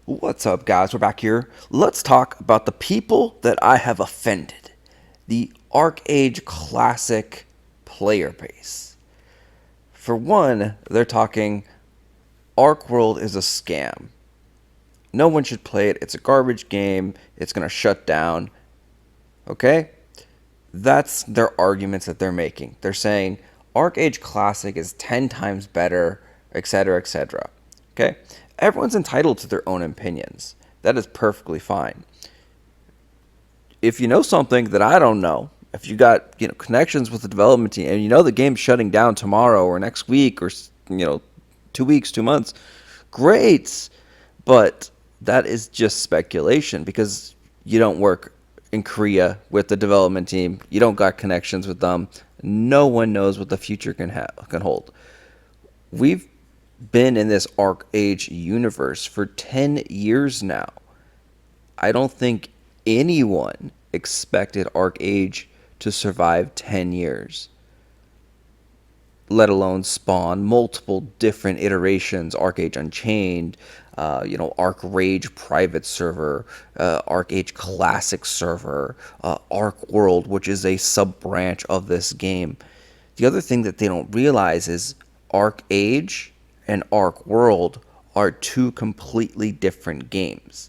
What's up, guys? We're back here. Let's talk about the people that I have offended. The ArcheAge Classic player base. For one, they're talking Archeworld is a scam. No one should play it. It's a garbage game. It's going to shut down. Okay? That's their arguments that they're making. They're saying ArcheAge Classic is 10 times better, etc., etc. Okay? Everyone's entitled to their own opinions. That is perfectly fine. If you know something that I don't know, if you got connections with the development team, and you know the game's shutting down tomorrow or next week or 2 weeks, 2 months, great. But that is just speculation because you don't work in Korea with the development team. You don't got connections with them. No one knows what the future can hold. We've been in this ArcheAge universe for 10 years now. I don't think anyone expected ArcheAge to survive 10 years, let alone spawn multiple different iterations. ArcheAge Unchained, ArcheRage private server, ArcheAge Classic server, Archeworld, which is a sub-branch of this game. The other thing that they don't realize is ArcheAge and Archeworld are two completely different games.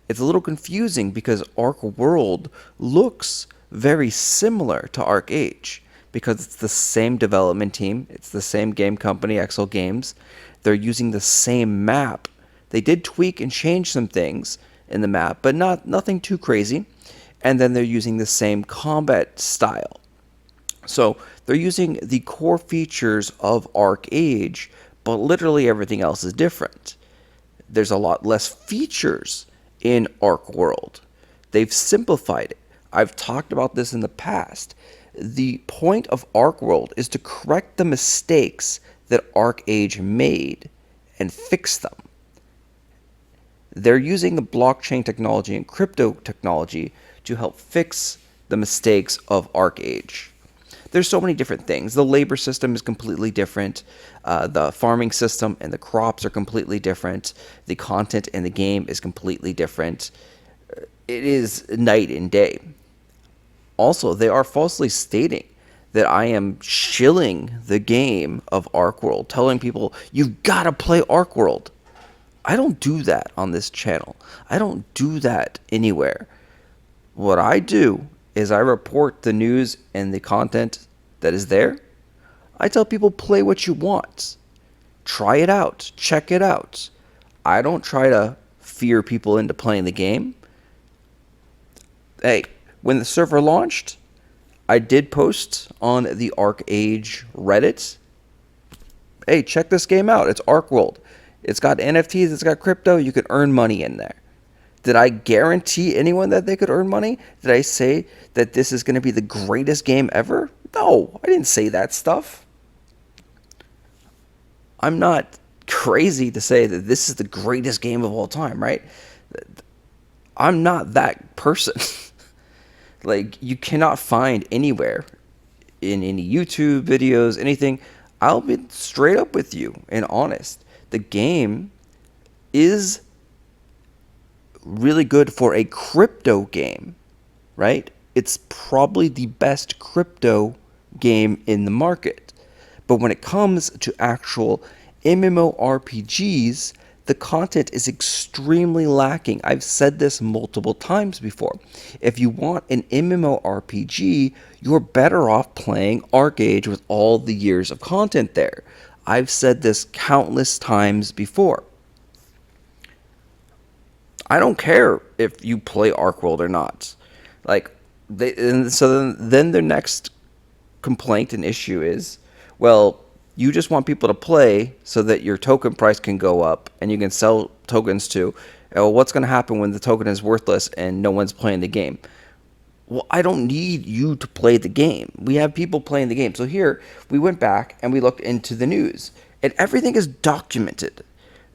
It's a little confusing because Archeworld looks very similar to ArcheAge because it's the same development team, it's the same game company, XL Games. They're using the same map. They did tweak and change some things in the map, but nothing too crazy. And then they're using the same combat style. So they're using the core features of ArcheAge, but literally everything else is different. There's a lot less features in Archeworld. They've simplified it. I've talked about this in the past. The point of Archeworld is to correct the mistakes that ArcheAge made and fix them. They're using the blockchain technology and crypto technology to help fix the mistakes of ArcheAge. There's so many different things. The labor system is completely different. The farming system and the crops are completely different. The content in the game is completely different. It is night and day. Also, they are falsely stating that I am shilling the game of Archeworld, telling people, you've got to play Archeworld. I don't do that on this channel. I don't do that anywhere. What I do is I report the news and the content that is there. I tell people, play what you want. Try it out. Check it out. I don't try to fear people into playing the game. Hey, when the server launched, I did post on the ArcheAge Reddit. Hey, check this game out. It's Archeworld. It's got NFTs. It's got crypto. You can earn money in there. Did I guarantee anyone that they could earn money? Did I say that this is going to be the greatest game ever? No, I didn't say that stuff. I'm not crazy to say that this is the greatest game of all time, right? I'm not that person. Like, you cannot find anywhere in any YouTube videos, anything. I'll be straight up with you and honest. The game is really good for a crypto game, right? It's probably the best crypto game in the market. But when it comes to actual MMORPGs, the content is extremely lacking. I've said this multiple times before. If you want an MMORPG, you're better off playing ArcheAge with all the years of content there. I've said this countless times before. I don't care if you play Archeworld or not. Then their next complaint and issue is, well, you just want people to play so that your token price can go up and you can sell tokens to. Well, what's going to happen when the token is worthless and no one's playing the game? Well, I don't need you to play the game. We have people playing the game. So here, we went back and we looked into the news. And everything is documented.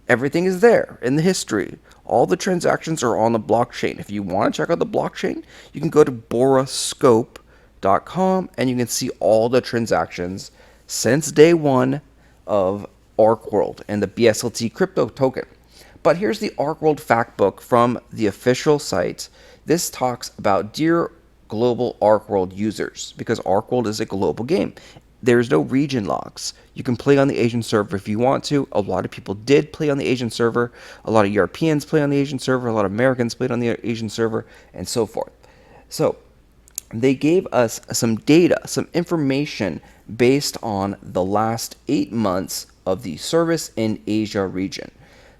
Everything is there in the history. All the transactions are on the blockchain. If you want to check out the blockchain, you can go to borascope.com and you can see all the transactions since day one of Archeworld and the BSLT crypto token. But here's the Archeworld Factbook from the official site. This talks about dear global Archeworld users, because Archeworld is a global game. There's no region logs. You can play on the Asian server if you want to. A lot of people did play on the Asian server. A lot of Europeans play on the Asian server. A lot of Americans played on the Asian server, and so forth. So they gave us some data, some information based on the last 8 months of the service in Asia region.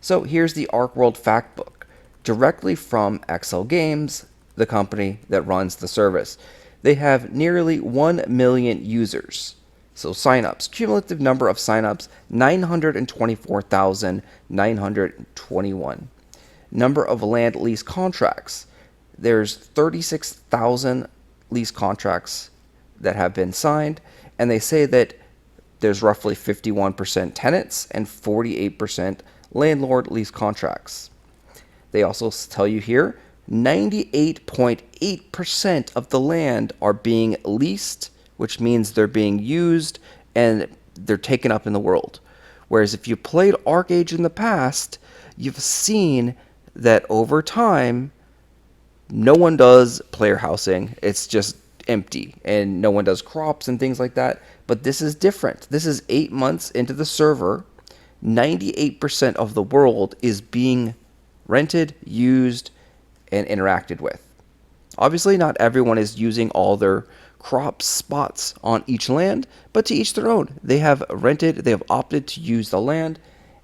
So here's the Archeworld Factbook, directly from XL Games, the company that runs the service. They have nearly 1 million users. So signups, cumulative number of signups, 924,921. Number of land lease contracts, there's 36,000 lease contracts that have been signed, and they say that there's roughly 51% tenants and 48% landlord lease contracts. They also tell you here 98.8% of the land are being leased, which means they're being used and they're taken up in the world. Whereas if you played ArcheAge in the past, you've seen that over time, no one does player housing. It's just empty, and no one does crops and things like that. But this is different. This is 8 months into the server. 98% of the world is being rented, used, and interacted with. Obviously, not everyone is using all their crop spots on each land, but to each their own. They have rented, they have opted to use the land,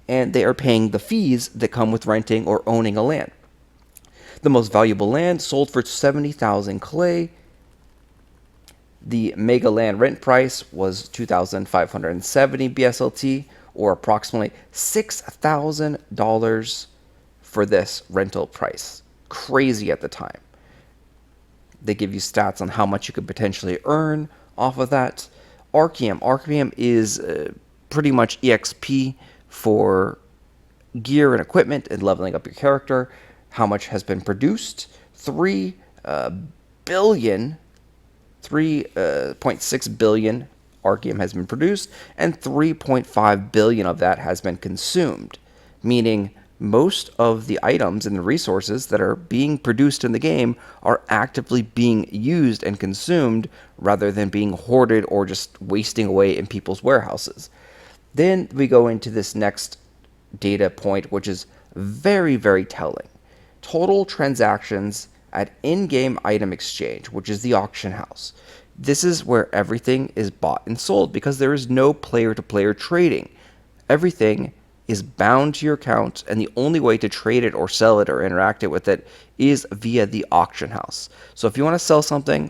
and they are paying the fees that come with renting or owning a land. The most valuable land sold for 70,000 clay. The mega land rent price was 2,570 BSLT, or approximately $6,000 for this rental price. Crazy at the time. They give you stats on how much you could potentially earn off of that. Archeum is pretty much EXP for gear and equipment and leveling up your character. How much has been produced? 3.6 billion Archeum has been produced, and 3.5 billion of that has been consumed, meaning most of the items and the resources that are being produced in the game are actively being used and consumed rather than being hoarded or just wasting away in people's warehouses. Then we go into this next data point, which is very, very telling. Total transactions at in-game item exchange, which is the auction house. This is where everything is bought and sold because there is no player-to-player trading. Everything is bound to your account, and the only way to trade it or sell it or interact it with it is via the auction house. So if you want to sell something,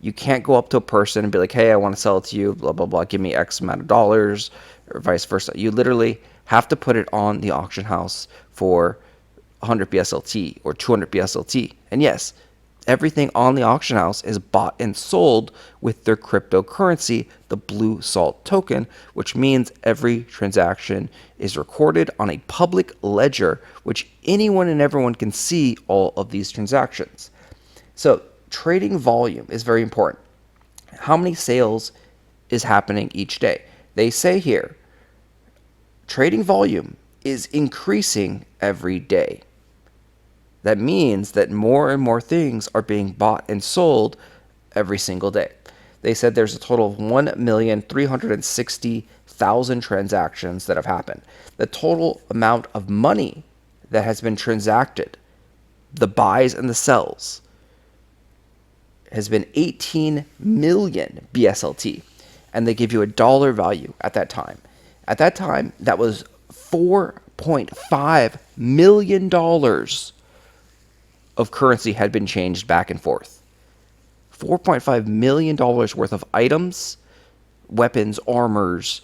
you can't go up to a person and be like, hey, I want to sell it to you, blah, blah, blah, give me X amount of dollars, or vice versa. You literally have to put it on the auction house for 100 BSLT or 200 BSLT. And yes, everything on the auction house is bought and sold with their cryptocurrency, the Blue Salt token, which means every transaction is recorded on a public ledger, which anyone and everyone can see all of these transactions. So trading volume is very important. How many sales is happening each day? They say here, trading volume is increasing every day. That means that more and more things are being bought and sold every single day. They said there's a total of 1,360,000 transactions that have happened. The total amount of money that has been transacted, the buys and the sells, has been 18 million BSLT. And they give you a dollar value at that time. At that time, that was $4.5 million of currency had been changed back and forth. $4.5 million worth of items, weapons, armors,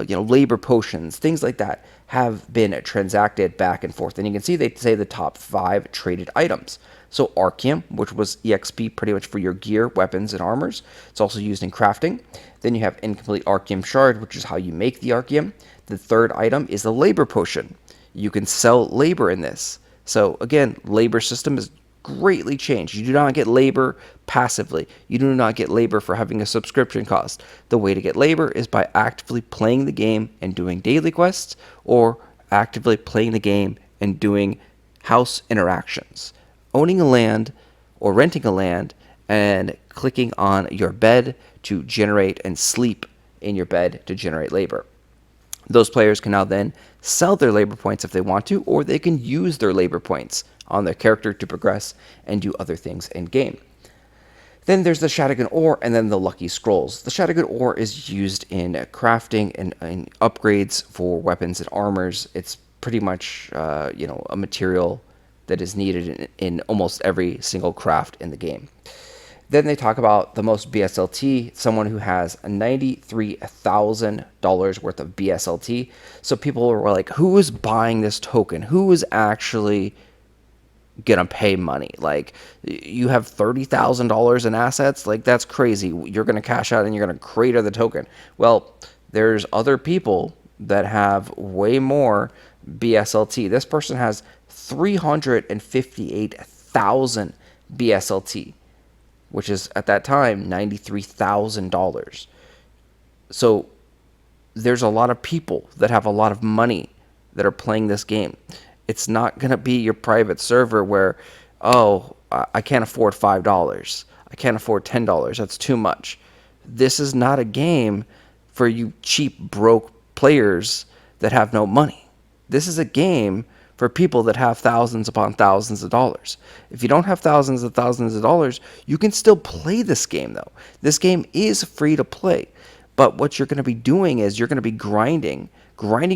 labor potions, things like that have been transacted back and forth. And you can see they say the top 5 traded items. So Archeum, which was EXP pretty much for your gear, weapons, and armors. It's also used in crafting. Then you have Incomplete Archeum Shard, which is how you make the Archeum. The third item is the Labor Potion. You can sell labor in this. So again, labor system is greatly changed. You do not get labor passively. You do not get labor for having a subscription cost. The way to get labor is by actively playing the game and doing daily quests, or actively playing the game and doing house interactions, owning a land or renting a land and clicking on your bed to generate and sleep in your bed to generate labor. Those players can now then sell their labor points if they want to, or they can use their labor points on their character to progress and do other things in game. Then there's the Shadowgun ore and then the Lucky Scrolls. The Shadowgun ore is used in crafting and upgrades for weapons and armors. It's pretty much a material that is needed in almost every single craft in the game. Then they talk about the most BSLT, someone who has $93,000 worth of BSLT. So people were like, who is buying this token? Who is actually gonna pay money? Like, you have $30,000 in assets? Like, that's crazy. You're gonna cash out and you're gonna crater the token. Well, there's other people that have way more BSLT. This person has 358,000 BSLT, which is at that time $93,000. So there's a lot of people that have a lot of money that are playing this game. It's not going to be your private server where, oh, I can't afford $5. I can't afford $10. That's too much. This is not a game for you cheap, broke players that have no money. This is a game for people that have thousands upon thousands of dollars. If you don't have thousands of dollars, you can still play this game, though. This game is free to play. But what you're going to be doing is you're going to be grinding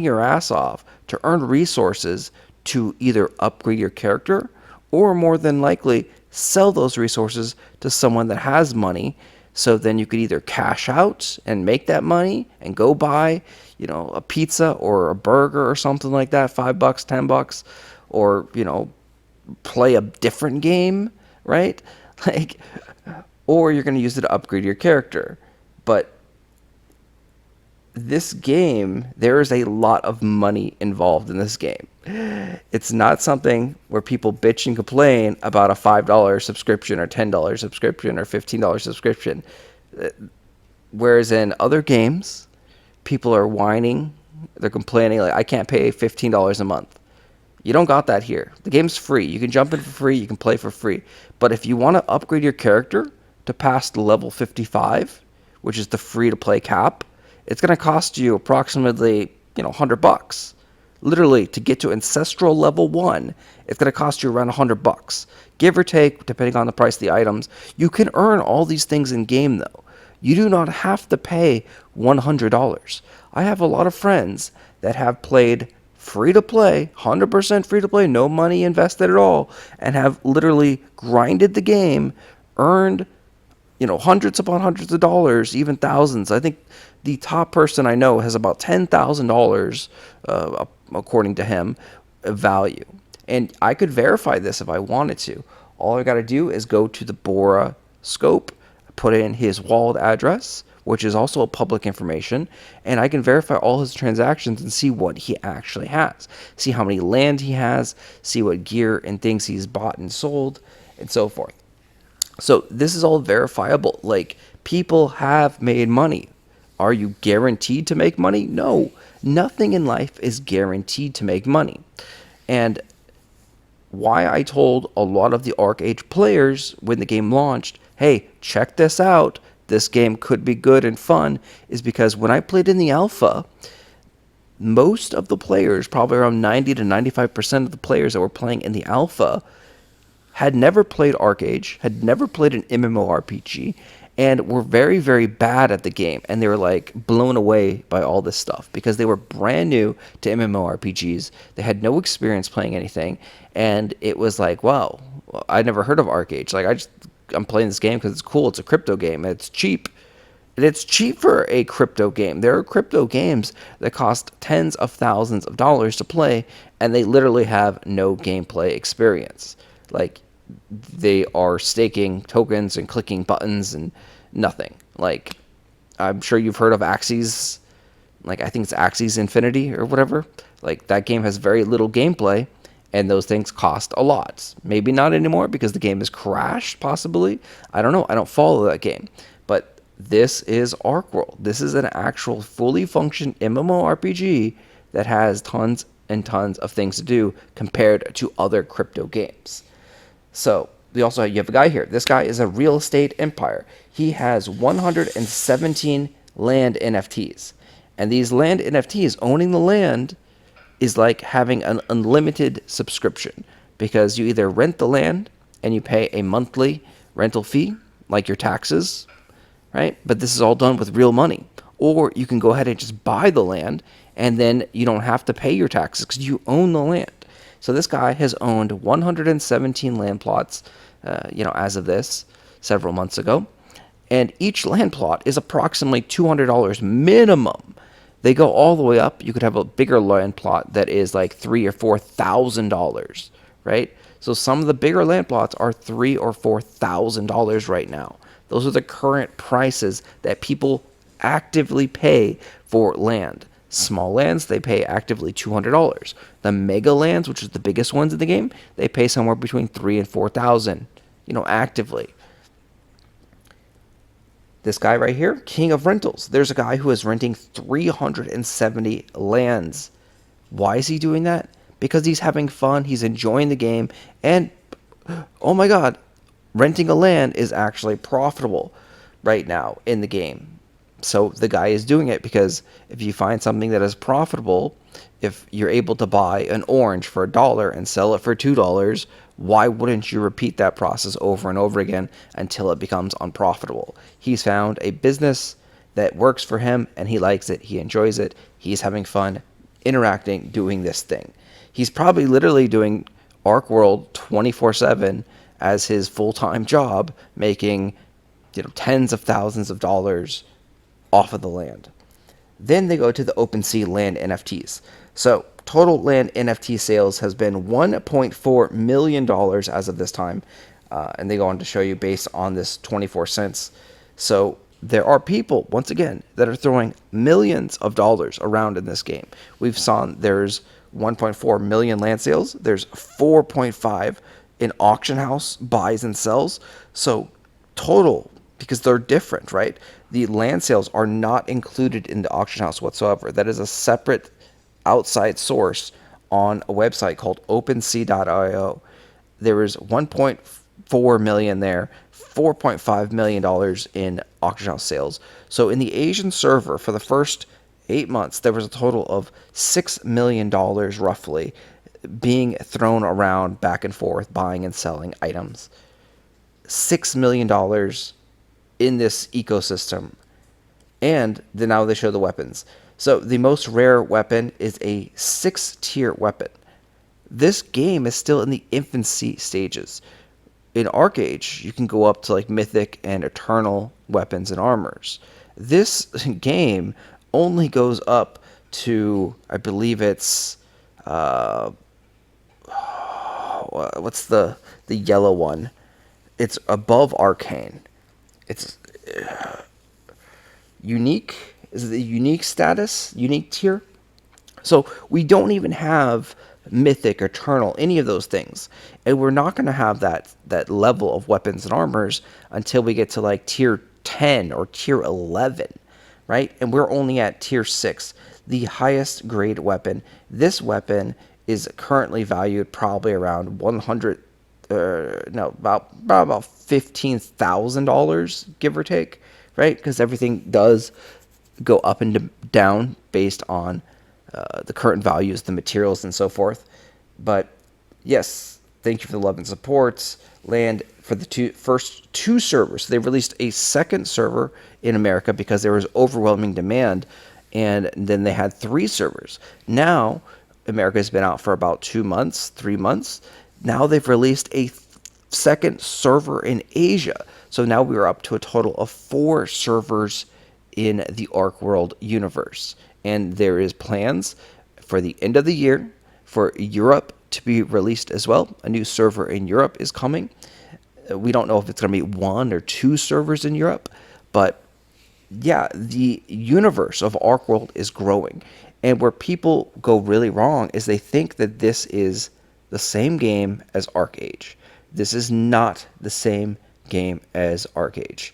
your ass off to earn resources to either upgrade your character or, more than likely, sell those resources to someone that has money. So then you could either cash out and make that money and go buy, a pizza or a burger or something like that, $5, $10, or, play a different game, right? Or you're going to use it to upgrade your character. But this game, there is a lot of money involved in this game. It's not something where people bitch and complain about a $5 subscription or $10 subscription or $15 subscription. Whereas in other games, people are whining, they're complaining, like, I can't pay $15 a month. You don't got that here. The game's free. You can jump in for free, you can play for free. But if you want to upgrade your character to past level 55, which is the free-to-play cap, it's going to cost you approximately, $100. Literally, to get to Ancestral Level 1, it's going to cost you around $100. Give or take, depending on the price of the items. You can earn all these things in-game, though. You do not have to pay $100. I have a lot of friends that have played free-to-play, 100% free-to-play, no money invested at all, and have literally grinded the game, earned hundreds upon hundreds of dollars, even thousands. I think the top person I know has about $10,000, according to him, of value. And I could verify this if I wanted to. All I got to do is go to the Bora scope, put in his wallet address, which is also public information, and I can verify all his transactions and see what he actually has. See how many land he has, see what gear and things he's bought and sold, and so forth. So this is all verifiable. Like, people have made money. Are you guaranteed to make money? No. Nothing in life is guaranteed to make money. And why I told a lot of the ArcheAge players when the game launched, hey, check this out, this game could be good and fun, is because when I played in the alpha, most of the players, probably around 90 to 95% of the players that were playing in the alpha, had never played ArcheAge, had never played an MMORPG, and were very, very bad at the game. And they were like blown away by all this stuff because they were brand new to MMORPGs. They had no experience playing anything. And it was like, wow, I never heard of ArcheAge. Like, I'm playing this game because it's cool. It's a crypto game. And it's cheap. And it's cheap for a crypto game. There are crypto games that cost tens of thousands of dollars to play, and they literally have no gameplay experience. Like, they are staking tokens and clicking buttons and nothing. Like, I'm sure you've heard of Axie's, like, I think it's Axie's Infinity or whatever. Like, that game has very little gameplay, and those things cost a lot. Maybe not anymore because the game has crashed, possibly. I don't know. I don't follow that game. But this is Archeworld. This is an actual fully functioned MMORPG that has tons and tons of things to do compared to other crypto games. So you have a guy here. This guy is a real estate empire. He has 117 land NFTs. And these land NFTs, owning the land, is like having an unlimited subscription, because you either rent the land and you pay a monthly rental fee, like your taxes, right? But this is all done with real money. Or you can go ahead and just buy the land, and then you don't have to pay your taxes because you own the land. So this guy has owned 117 land plots, as of this, several months ago. And each land plot is approximately $200 minimum. They go all the way up. You could have a bigger land plot that is like $3,000 or $4,000, right? So some of the bigger land plots are $3,000 or $4,000 right now. Those are the current prices that people actively pay for land. Small lands, they pay actively $200. The mega lands, which is the biggest ones in the game, they pay somewhere between $3,000 and $4,000, actively. This guy right here, king of rentals. There's a guy who is renting 370 lands. Why is he doing that? Because he's having fun, he's enjoying the game, and oh my god, renting a land is actually profitable right now in the game. So the guy is doing it because if you find something that is profitable, if you're able to buy an orange for $1 and sell it for $2, why wouldn't you repeat that process over and over again until it becomes unprofitable? He's found a business that works for him, and he likes it. He enjoys it. He's having fun interacting, doing this thing. He's probably literally doing Archeworld 24/7 as his full-time job, making tens of thousands of dollars off of the land. Then they go to the OpenSea land NFTs. So total land NFT sales has been $1.4 million as of this time. And they go on to show you based on this 24 cents. So there are people, once again, that are throwing millions of dollars around in this game. We've seen there's 1.4 million land sales. There's 4.5 in auction house buys and sells. So total, because they're different, right? The land sales are not included in the auction house whatsoever. That is a separate outside source on a website called opensea.io. There is 1.4 million there, $4.5 million in auction house sales. So in the Asian server for the first 8 months, there was a total of $6 million roughly being thrown around back and forth, buying and selling items. $6 million in this ecosystem. And then now they show the weapons. So the most rare weapon is a 6-tier weapon. This game is still in the infancy stages. In ArcheAge, you can go up to like mythic and eternal weapons and armors. This game only goes up to, I believe it's what's the yellow one? It's above arcane. It's unique. Is it the unique status? Unique tier? So we don't even have mythic, eternal, any of those things. And we're not going to have that level of weapons and armors until we get to like tier 10 or tier 11, right? And we're only at tier 6, the highest grade weapon. This weapon is currently valued probably around about $15,000, give or take, right? Because everything does go up and down based on the current values, the materials, and so forth. But yes, thank you for the love and support. Land for the first two servers. They released a second server in America because there was overwhelming demand, and then they had 3 servers. Now, America has been out for about 2 months, 3 months. Now they've released a second server in Asia. So now we are up to a total of 4 servers in the Archeworld universe. And there is plans for the end of the year for Europe to be released as well. A new server in Europe is coming. We don't know if it's going to be 1 or 2 servers in Europe, but yeah, the universe of Archeworld is growing. And where people go really wrong is they think that this is the same game as ArcheAge. This is not the same game as ArcheAge.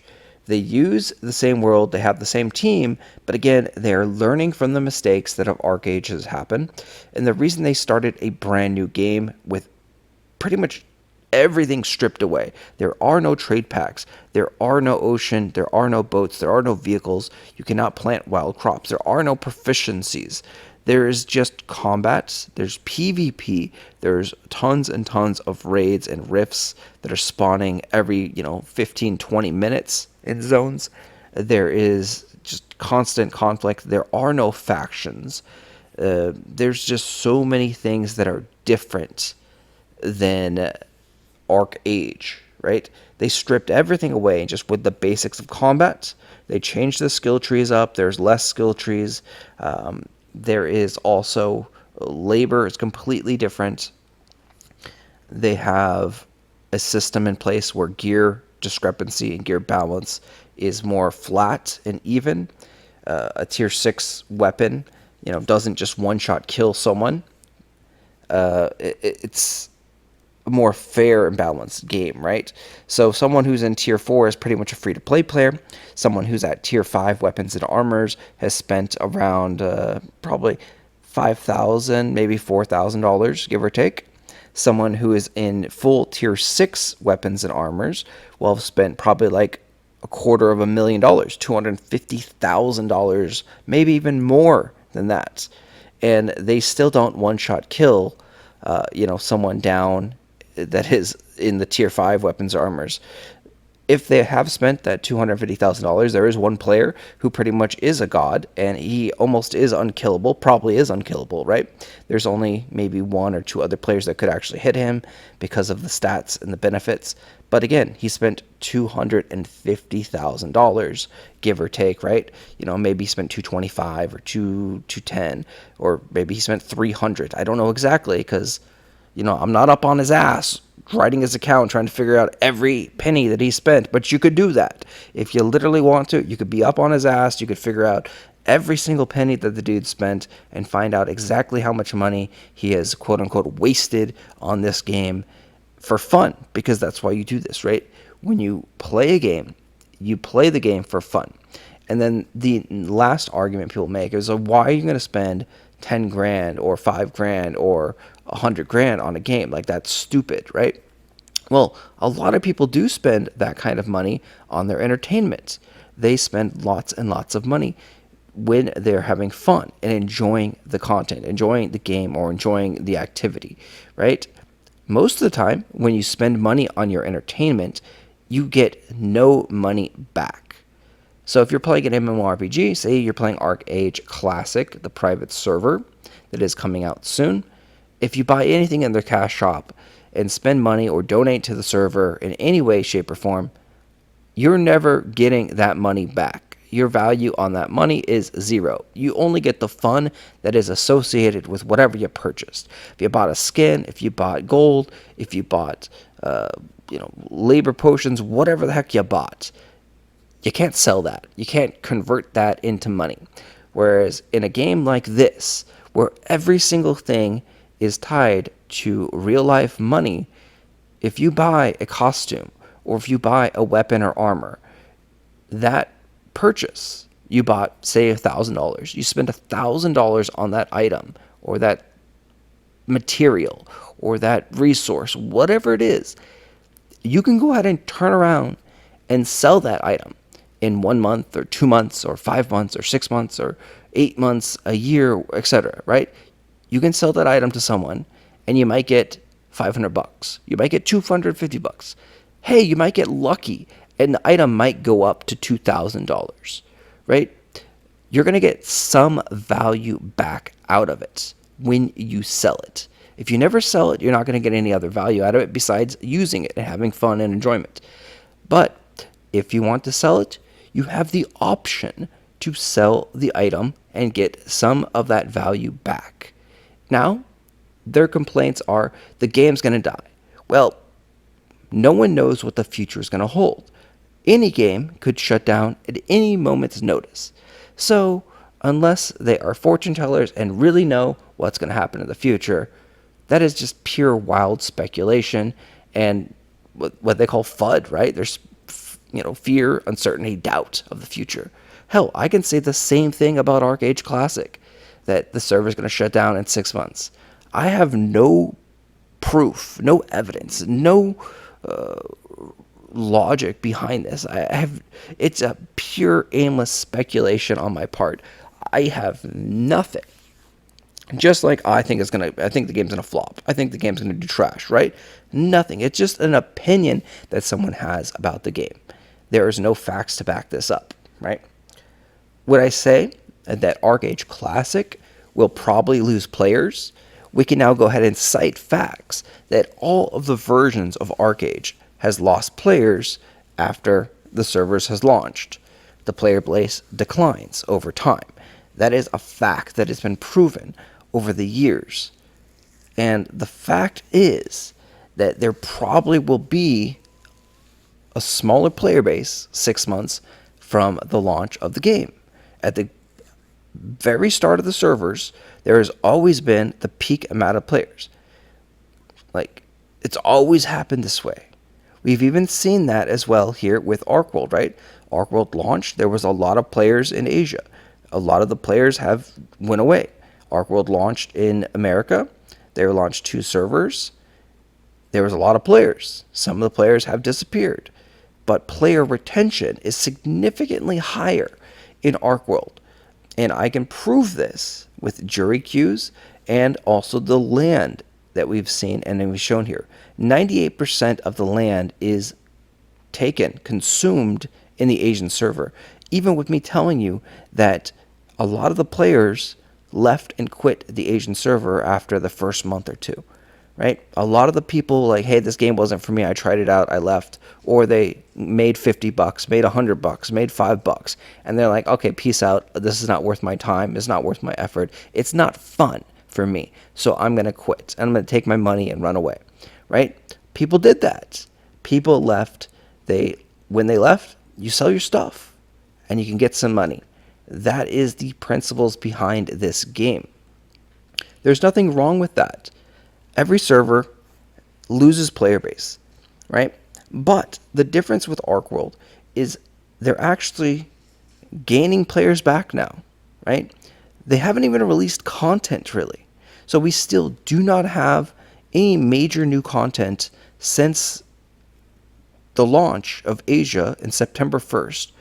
They use the same world, they have the same team, but again, they're learning from the mistakes that of ArcheAge has happened. And the reason they started a brand new game with pretty much everything stripped away. There are no trade packs. There are no ocean. There are no boats. There are no vehicles. You cannot plant wild crops. There are no proficiencies. There is just combat. There's PvP. There's tons and tons of raids and rifts that are spawning every, 15, 20 minutes in zones. There is just constant conflict. There are no factions. There's just so many things that are different than ArcheAge, right? They stripped everything away just with the basics of combat. They changed the skill trees up. There's less skill trees. There is also labor is completely different. They have a system in place where gear discrepancy and gear balance is more flat and even. A tier 6 weapon, doesn't just one-shot kill someone. It's a more fair and balanced game, right? So someone who's in tier 4 is pretty much a free-to-play player. Someone who's at tier 5 weapons and armors has spent around probably $5,000, maybe $4,000, give or take. Someone who is in full tier 6 weapons and armors will have spent probably like $250,000, $250,000, maybe even more than that. And they still don't one-shot kill, someone down that is in the tier 5 weapons or armors. If they have spent that $250,000, there is one player who pretty much is a god, and he almost is unkillable, probably is unkillable, right? There's only maybe one or two other players that could actually hit him because of the stats and the benefits. But again, he spent $250,000, give or take, right? Maybe he spent 225 or 210, or maybe he spent 300. I don't know exactly because, I'm not up on his ass writing his account trying to figure out every penny that he spent. But you could do that. If you literally want to, you could be up on his ass. You could figure out every single penny that the dude spent and find out exactly how much money he has, quote unquote, wasted on this game for fun, because that's why you do this, right? When you play a game, you play the game for fun. And then the last argument people make is, why are you going to spend 10 grand or 5 grand or 100 grand on a game? Like, that's stupid, right? Well, a lot of people do spend that kind of money on their entertainment. They spend lots and lots of money when they're having fun and enjoying the content, enjoying the game, or enjoying the activity, right? Most of the time, when you spend money on your entertainment, you get no money back. So if you're playing an MMORPG, say you're playing ArcheAge Classic, the private server that is coming out soon, if you buy anything in their cash shop and spend money or donate to the server in any way, shape, or form, you're never getting that money back. Your value on that money is zero. You only get the fun that is associated with whatever you purchased. If you bought a skin, if you bought gold, if you bought labor potions, whatever the heck you bought, you can't sell that. You can't convert that into money. Whereas in a game like this, where every single thing is tied to real life money, if you buy a costume or if you buy a weapon or armor, that purchase you bought, say $1,000, you spend $1,000 on that item or that material or that resource, whatever it is, you can go ahead and turn around and sell that item in 1 month or 2 months or 5 months or 6 months or 8 months, a year, etc., right? You can sell that item to someone and you might get $500. You might get $250. Hey, you might get lucky and the item might go up to $2,000, right? You're going to get some value back out of it when you sell it. If you never sell it, you're not going to get any other value out of it besides using it and having fun and enjoyment. But if you want to sell it, you have the option to sell the item and get some of that value back. Now, their complaints are the game's going to die. Well, no one knows what the future is going to hold. Any game could shut down at any moment's notice. So, unless they are fortune tellers and really know what's going to happen in the future, that is just pure wild speculation and what they call FUD, right? There's fear, uncertainty, doubt of the future. Hell, I can say the same thing about ArcheAge Classic, that the server is going to shut down in 6 months. I have no proof, no evidence, no logic behind this. It's a pure aimless speculation on my part. I have nothing. Just like I think the game's gonna flop. I think the game's gonna do trash, right? Nothing. It's just an opinion that someone has about the game. There is no facts to back this up, right? Would I say that ArcheAge Classic will probably lose players? We can now go ahead and cite facts that all of the versions of ArcheAge has lost players after the servers has launched. The player base declines over time. That is a fact that has been proven over the years. And the fact is that there probably will be a smaller player base 6 months from the launch of the game. At the very start of the servers, there has always been the peak amount of players. Like, it's always happened this way. We've even seen that as well here with Archeworld, right? Archeworld launched, there was a lot of players in Asia. A lot of the players have went away. Archeworld launched in America. They launched 2 servers. There was a lot of players. Some of the players have disappeared. But player retention is significantly higher in Archeworld. And I can prove this with jury queues and also the land that we've seen and we've shown here. 98% of the land is taken, consumed in the Asian server. Even with me telling you that a lot of the players left and quit the Asian server after the first month or two, right? A lot of the people like, hey, this game wasn't for me. I tried it out. I left. Or they made $50, made $100, made $5. And they're like, okay, peace out. This is not worth my time. It's not worth my effort. It's not fun for me. So I'm going to quit. And I'm going to take my money and run away, right? People did that. People left. When they left, you sell your stuff and you can get some money. That is the principles behind this game. There's nothing wrong with that. Every server loses player base, right? But the difference with Archeworld is they're actually gaining players back now, right? They haven't even released content really. So we still do not have any major new content since the launch of Asia in September 1st.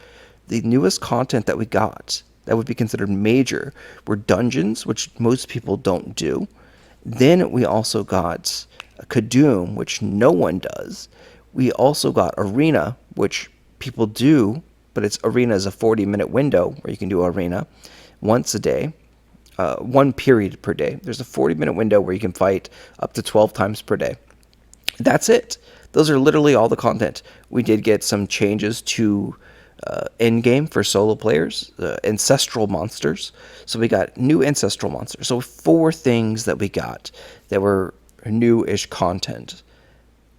The newest content that we got that would be considered major were dungeons, which most people don't do. Then we also got Kadoom, which no one does. We also got Arena, which people do, but Arena is a 40-minute window where you can do Arena once a day, 1 period per day. There's a 40-minute window where you can fight up to 12 times per day. That's it. Those are literally all the content. We did get some changes to endgame for solo players, ancestral monsters. So we got new ancestral monsters. So 4 things that we got that were new-ish content.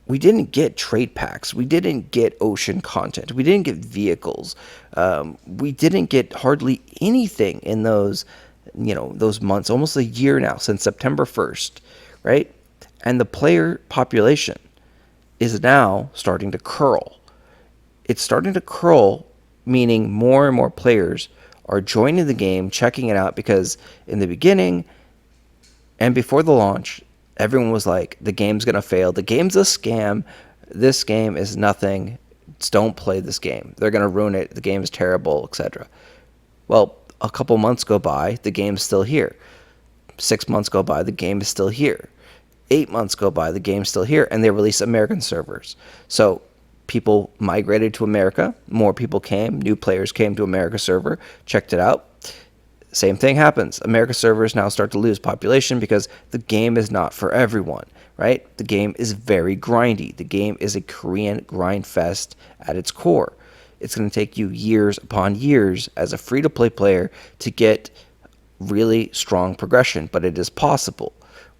We didn't get trade packs. We didn't get ocean content. We didn't get vehicles. We didn't get hardly anything in those months, almost a year now, since September 1st, right? And the player population is now starting to curl. It's starting to curl, meaning more and more players are joining the game, checking it out, because in the beginning and before the launch, everyone was like, the game's going to fail. The game's a scam. This game is nothing. Don't play this game. They're going to ruin it. The game is terrible, etc. Well, a couple months go by, the game's still here. 6 months go by, the game is still here. 8 months go by, the game's still here, and they release American servers. So people migrated to America. More people came. New players came to America server, checked it out. Same thing happens. America servers now start to lose population because the game is not for everyone, right? The game is very grindy. The game is a Korean grind fest at its core. It's going to take you years upon years as a free-to-play player to get really strong progression, but it is possible.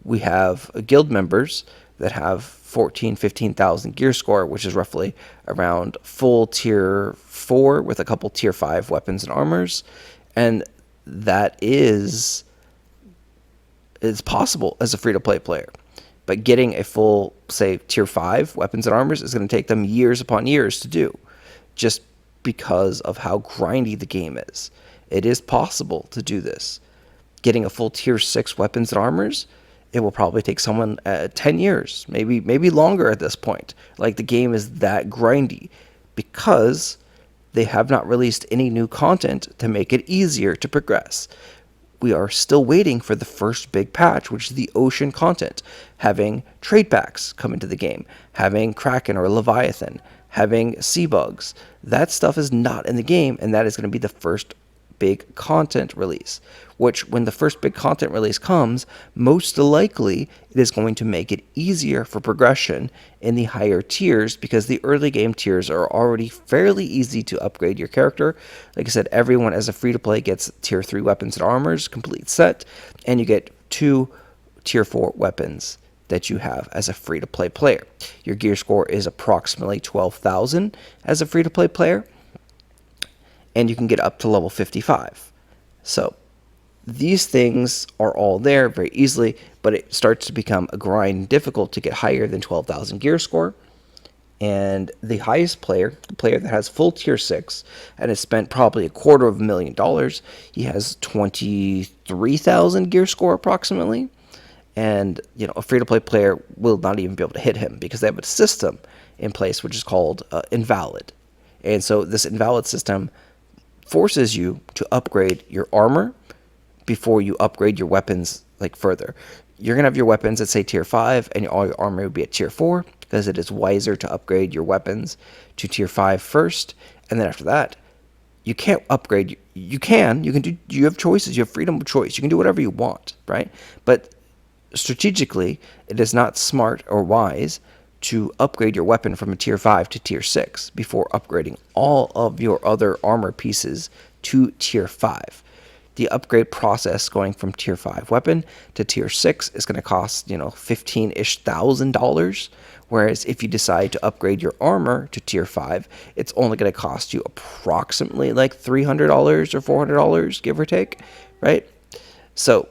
We have guild members that have 14,000, 15,000 gear score, which is roughly around full tier 4 with a couple tier 5 weapons and armors, and that is possible as a free-to-play player. But getting a full, say, tier 5 weapons and armors is going to take them years upon years to do. just because of how grindy the game is. It is possible to do this. Getting a full tier 6 weapons and armors, it will probably take someone 10 years, maybe longer at this point. Like, the game is that grindy because they have not released any new content to make it easier to progress. We are still waiting for the first big patch, which is the ocean content, having trade packs come into the game, having Kraken or Leviathan, having sea bugs. That stuff is not in the game, and that is going to be the first big content release, which, when the first big content release comes, most likely it is going to make it easier for progression in the higher tiers, because the early game tiers are already fairly easy to upgrade your character. Like I said, everyone as a free-to-play gets tier 3 weapons and armors, complete set, and you get 2 tier 4 weapons that you have as a free-to-play player. Your gear score is approximately 12,000 as a free-to-play player, and you can get up to level 55. So these things are all there very easily, but it starts to become a grind, difficult to get higher than 12,000 gear score. And the highest player, the player that has full tier 6 and has spent probably $250,000, he has 23,000 gear score approximately. And, you know, a free-to-play player will not even be able to hit him because they have a system in place which is called invalid. And so this invalid system forces you to upgrade your armor before you upgrade your weapons like further. You're going to have your weapons at, say, tier 5, and all your armor will be at tier 4, because it is wiser to upgrade your weapons to tier 5 first, and then after that, you can't upgrade. You have choices, you have freedom of choice, you can do whatever you want, right? But strategically, it is not smart or wise to upgrade your weapon from a tier 5 to tier 6 before upgrading all of your other armor pieces to tier 5. The upgrade process going from tier 5 weapon to tier 6 is going to cost, $15-ish thousand, whereas if you decide to upgrade your armor to tier 5, it's only going to cost you approximately like $300 or $400, give or take, right? So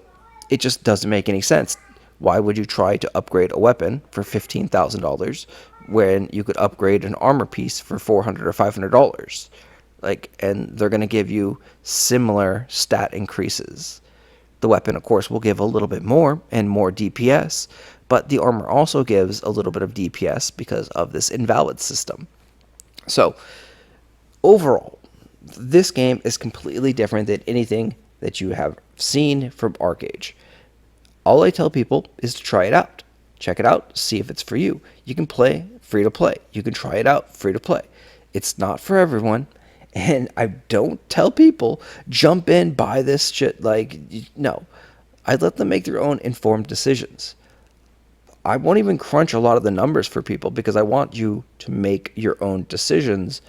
it just doesn't make any sense. Why would you try to upgrade a weapon for $15,000 when you could upgrade an armor piece for $400 or $500? And they're going to give you similar stat increases. The weapon, of course, will give a little bit more and more DPS, but the armor also gives a little bit of DPS because of this invalid system. So, overall, this game is completely different than anything that you have seen from ArcheAge. All I tell people is to try it out. Check it out, see if it's for you. You can play free to play. You can try it out free to play. It's not for everyone. And I don't tell people, jump in, buy this shit. No. I let them make their own informed decisions. I won't even crunch a lot of the numbers for people because I want you to make your own decisions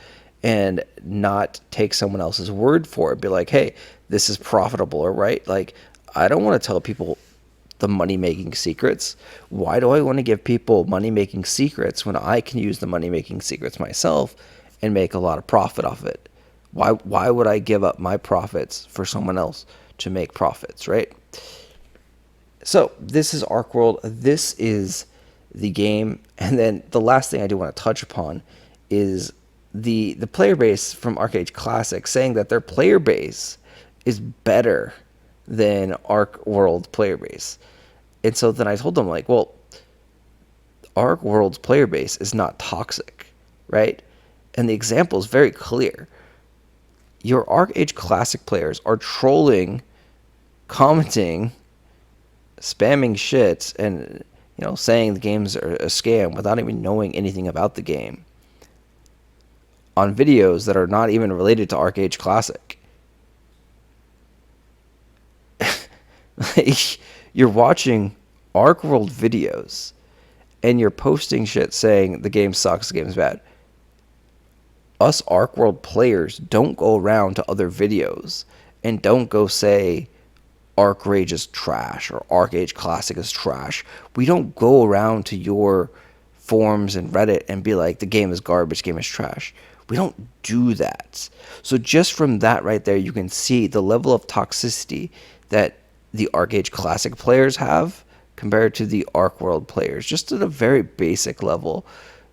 and not take someone else's word for it. Be like, hey, this is profitable, or right? I don't want to tell people the money-making secrets. Why do I want to give people money-making secrets when I can use the money-making secrets myself and make a lot of profit off it? Why would I give up my profits for someone else to make profits, right? So this is Archeworld. This is the game. And then the last thing I do want to touch upon is the player base from ArcheAge Classic saying that their player base is better than Archeworld player base. And so then I told them, well, Archeworld's player base is not toxic, right? And the example is very clear. Your ArcheAge Classic players are trolling, commenting, spamming shit, and saying the games are a scam without even knowing anything about the game on videos that are not even related to ArcheAge Classic. You're watching Archeworld videos and you're posting shit saying the game sucks, the game's bad. Us Archeworld players don't go around to other videos and don't go say ArcheAge is trash or ArcheAge Classic is trash. We don't go around to your forums and Reddit and be like, the game is garbage, game is trash. We don't do that. So just from that right there, you can see the level of toxicity that the ArcheAge Classic players have compared to the Archeworld players, just at a very basic level.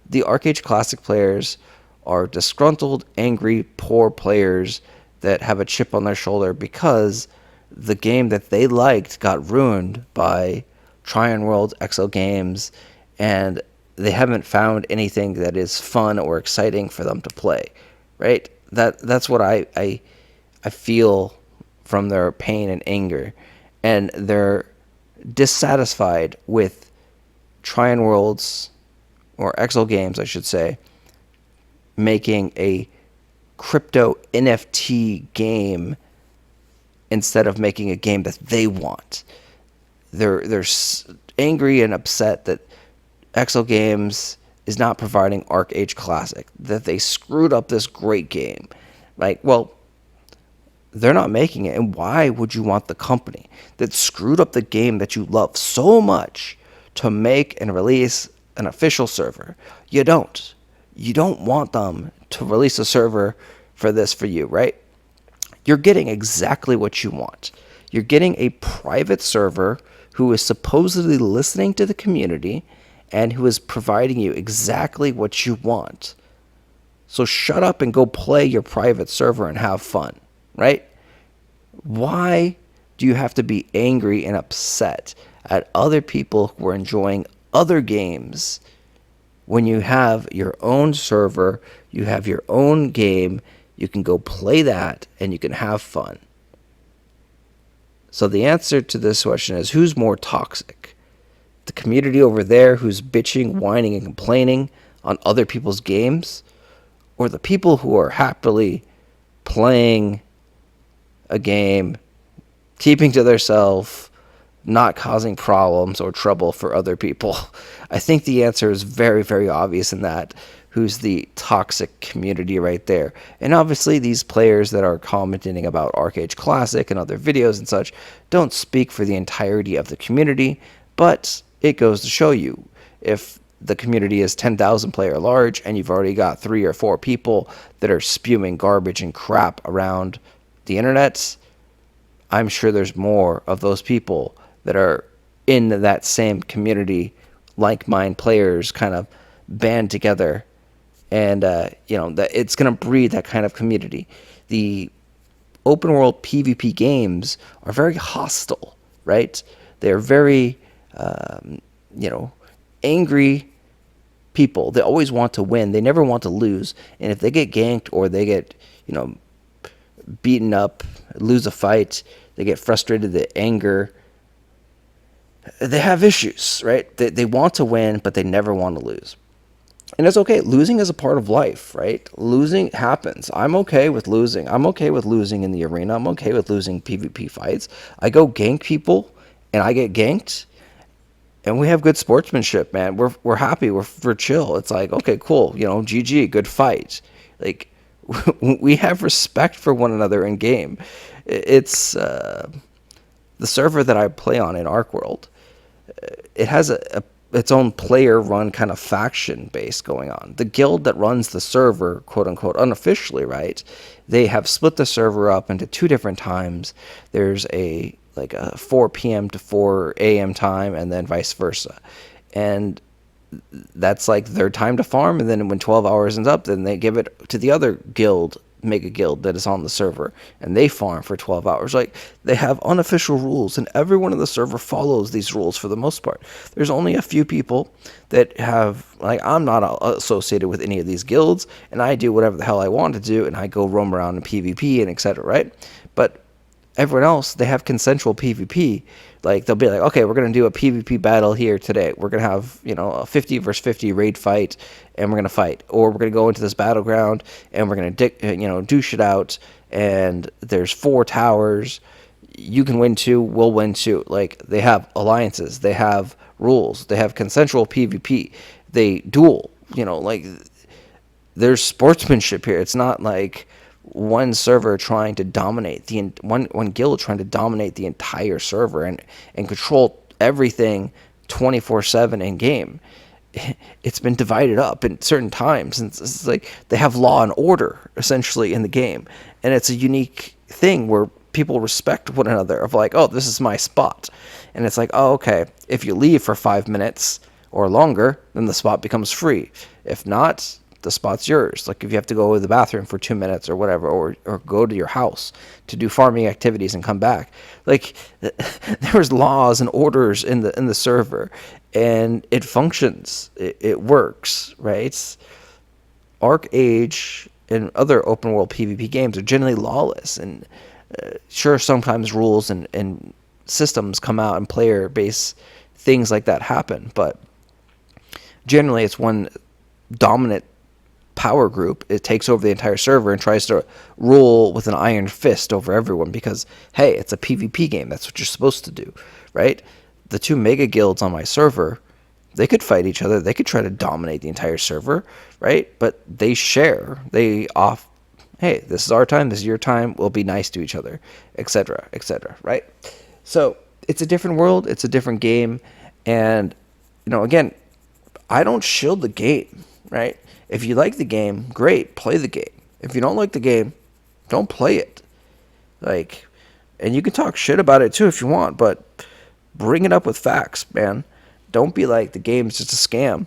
The ArcheAge Classic players are disgruntled, angry, poor players that have a chip on their shoulder because the game that they liked got ruined by Archeworld, XL Games, and they haven't found anything that is fun or exciting for them to play, right? That's what I feel from their pain and anger, and they're dissatisfied with Archeworld's, or XL Games, I should say, making a crypto NFT game instead of making a game that they want. They're angry and upset that XL Games is not providing ArcheAge Classic, that they screwed up this great game. Like, well, they're not making it, and why would you want the company that screwed up the game that you love so much to make and release an official server? You don't. You don't want them to release a server for this for you, right? You're getting exactly what you want. You're getting a private server who is supposedly listening to the community and who is providing you exactly what you want. So shut up and go play your private server and have fun, right? Why do you have to be angry and upset at other people who are enjoying other games when you have your own server, you have your own game, you can go play that and you can have fun? So the answer to this question is, who's more toxic? The community over there who's bitching, whining, and complaining on other people's games, or the people who are happily playing a game, keeping to themselves, not causing problems or trouble for other people? I think the answer is very, very obvious in that. Who's the toxic community right there? And obviously these players that are commenting about ArcheAge Classic and other videos and such don't speak for the entirety of the community, but it goes to show you, if the community is 10,000 player large and you've already got 3 or 4 people that are spewing garbage and crap around the internet, I'm sure there's more of those people that are in that same community, like-minded players kind of band together, and that it's going to breed that kind of community. The open world PvP games are very hostile, right? They're very angry people. They always want to win. They never want to lose. And if they get ganked or they get, beaten up, lose a fight, they get frustrated, they anger, they have issues, right? They want to win, but they never want to lose. And it's okay. Losing is a part of life, right? Losing happens. I'm okay with losing. I'm okay with losing in the arena. I'm okay with losing PvP fights. I go gank people, and I get ganked, and we have good sportsmanship, man. We're happy. We're chill. It's like, okay, cool. GG, good fight. Like, we have respect for one another in game. It's the server that I play on in Archeworld. It has its own player-run kind of faction base going on. The guild that runs the server, quote-unquote, unofficially, right, they have split the server up into 2 different times. There's a 4 p.m. to 4 a.m. time, and then vice versa. And that's like their time to farm, and then when 12 hours is up, then they give it to the other guild, mega guild that is on the server, and they farm for 12 hours. Like, they have unofficial rules, and everyone in the server follows these rules for the most part. There's only a few people that have, I'm not associated with any of these guilds, and I do whatever the hell I want to do, and I go roam around in PvP and etc., right? But everyone else, they have consensual PvP. Like, they'll be like, okay, we're going to do a PvP battle here today. We're going to have, a 50 versus 50 raid fight, and we're going to fight. Or we're going to go into this battleground, and we're going to, douche it out, and there's 4 towers. You can win 2, we'll win 2. Like, they have alliances. They have rules. They have consensual PvP. They duel. There's sportsmanship here. It's not like one server trying to dominate one guild trying to dominate the entire server and control everything 24/7 in game. It's been divided up in certain times, and it's like they have law and order essentially in the game, and it's a unique thing where people respect one another of like, oh, this is my spot, and it's like, oh, okay, if you leave for 5 minutes or longer, then the spot becomes free. If not, the spot's yours. Like if you have to go to the bathroom for 2 minutes or whatever, or go to your house to do farming activities and come back. Like there's laws and orders in the server, and it functions. It works, right? ArcheAge and other open world PvP games are generally lawless, and sure, sometimes rules and systems come out and player base things like that happen, but generally it's one dominant power group. It takes over the entire server and tries to rule with an iron fist over everyone because, hey, it's a PvP game. That's what you're supposed to do, right? The two mega guilds on my server, they could fight each other. They could try to dominate the entire server, right? But they share. Hey, this is our time. This is your time. We'll be nice to each other, etc., etc., right? So it's a different world. It's a different game. And, again, I don't shield the game, right? If you like the game, great, play the game. If you don't like the game, don't play it. And you can talk shit about it too if you want, but bring it up with facts, man. Don't be like, the game's just a scam.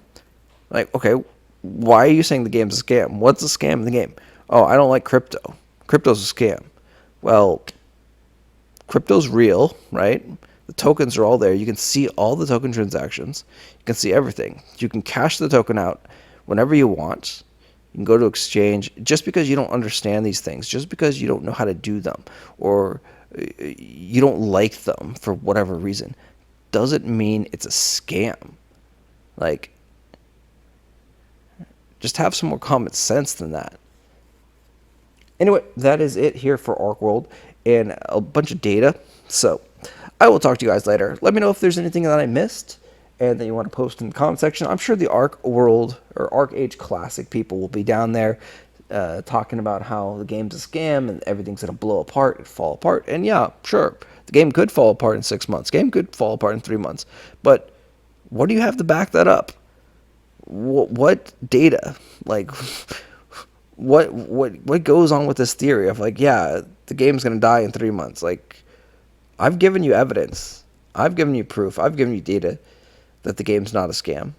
Like, okay, why are you saying the game's a scam? What's a scam in the game? Oh, I don't like crypto. Crypto's a scam. Well, crypto's real, right? The tokens are all there. You can see all the token transactions. You can see everything. You can cash the token out whenever you want. You can go to exchange. Just because you don't understand these things, just because you don't know how to do them, or you don't like them for whatever reason, doesn't mean it's a scam. Like, just have some more common sense than that. Anyway, that is it here for Archeworld and a bunch of data. So I will talk to you guys later. Let me know if there's anything that I missed and that you want to post in the comment section. I'm sure the Archeworld or ArcheAge Classic people will be down there talking about how the game's a scam and everything's going to blow apart and fall apart. And yeah, sure, the game could fall apart in 6 months. The game could fall apart in 3 months. But what do you have to back that up? What data? Like, what goes on with this theory of like, yeah, the game's going to die in 3 months? Like, I've given you evidence. I've given you proof. I've given you data that the game's not a scam.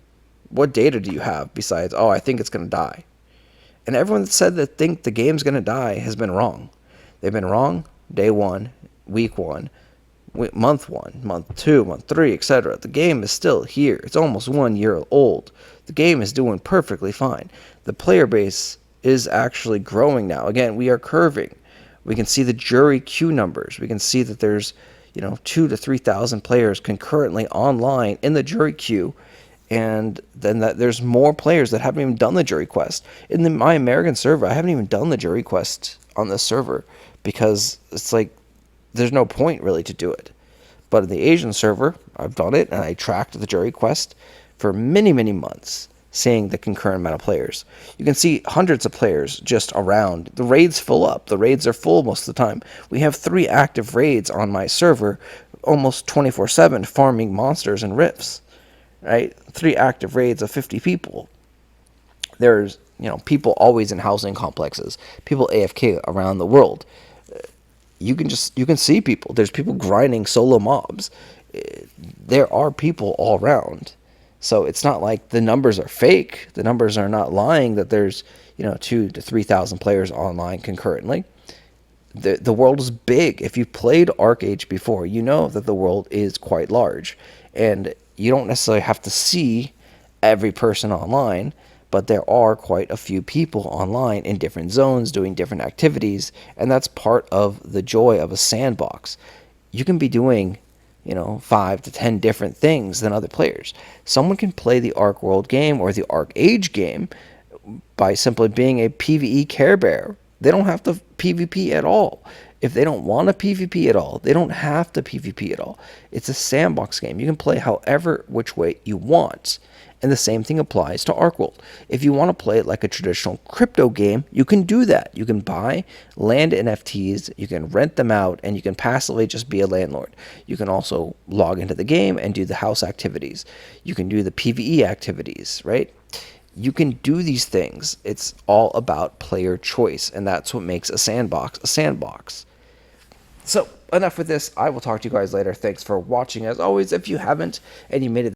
What data do you have besides, oh, I think it's going to die? And everyone that said that think the game's going to die has been wrong. They've been wrong day one, week one, month 2, month 3, etc. The game is still here. It's almost 1 year old. The game is doing perfectly fine. The player base is actually growing now. Again, we are curving. We can see the jury queue numbers. We can see that there's 2,000 to 3,000 players concurrently online in the jury queue, and then that there's more players that haven't even done the jury quest. In my American server, I haven't even done the jury quest on this server because it's like there's no point really to do it. But in the Asian server, I've done it, and I tracked the jury quest for many, many months, seeing the concurrent amount of players. You can see hundreds of players just around. The raids fill up. The raids are full most of the time. We have 3 active raids on my server, almost 24/7, farming monsters and rifts. Right? 3 active raids of 50 people. There's, people always in housing complexes. People AFK around the world. You can see people. There's people grinding solo mobs. There are people all around. So it's not like the numbers are fake. The numbers are not lying that there's 2,000 to 3,000 players online concurrently. The world is big. If you've played ArcheAge before, you know that the world is quite large, and you don't necessarily have to see every person online, but there are quite a few people online in different zones doing different activities, and that's part of the joy of a sandbox. You can be doing 5 to 10 different things than other players. Someone can play the Archeworld game or the ArcheAge game by simply being a PvE Care Bear. They don't have to PvP at all. If they don't want to PvP at all, they don't have to PvP at all. It's a sandbox game. You can play however which way you want. And the same thing applies to Archeworld. If you want to play it like a traditional crypto game, you can do that. You can buy land NFTs, you can rent them out, and you can passively just be a landlord. You can also log into the game and do the house activities. You can do the PvE activities, right? You can do these things. It's all about player choice, and that's what makes a sandbox a sandbox. So, enough with this. I will talk to you guys later. Thanks for watching. As always, if you haven't and you made it